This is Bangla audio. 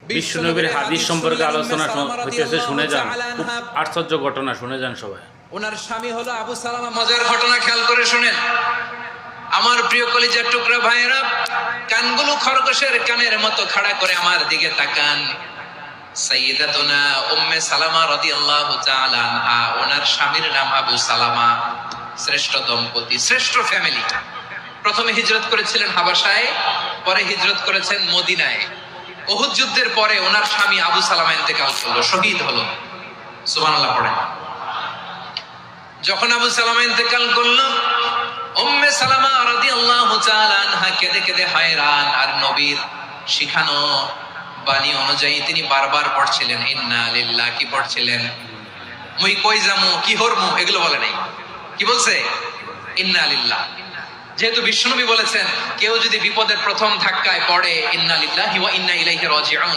বিশ্বনবীর হাদিস সম্পর্কে আলোচনা হইতেছে, শুনে যান। খুব আশ্চর্য ঘটনা, শুনে যান সবাই। ওনার স্বামী হলো আবু সালামা। মজার ঘটনা খেয়াল করে শুনেন আমার প্রিয় কলিজার টুকরা ভাইয়েরা, কানগুলো খরগোশের কানের মতো খাড়া করে আমার দিকে তাকান। সাইয়্যিদাতুনা উম্মে সালামা রাদিয়াল্লাহু তাআলা আনহা, ওনার স্বামীর নাম আবু সালামা। শ্রেষ্ঠ দম্পতি, শ্রেষ্ঠ ফ্যামিলি। প্রথমে হিজরত করেছিলেন হাবাসায়, পরে হিজরত করেছেন মদিনায়। উহুদ যুদ্ধের পরে ওনার স্বামী আবু সালামা ইন্তেকাল করলো, শহীদ হলো। সুবহানাল্লাহ পড়েন। যখন আবু সালামা ইন্তেকাল করলো, উম্মে সালামা রাদিয়াল্লাহু তাআলা আনহা কেঁদে কেঁদে হায়রান। আর নবীর শিখানো বাণী অনুযায়ী তিনি বারবার পড়ছিলেন ইন্না লিল্লাহ। কি পড়ছিলেন? মুই কই যামু, কি হরমু, এগুলো বলে নাই। কি বলছে? ইন্না লিল্লাহ। যেহেতু বিশ্বনবী বলেছেন কেউ যদি বিপদের প্রথম ধাক্কায় পড়ে ইন্না লিল্লাহি ওয়া ইন্না ইলাইহি রাজিউন,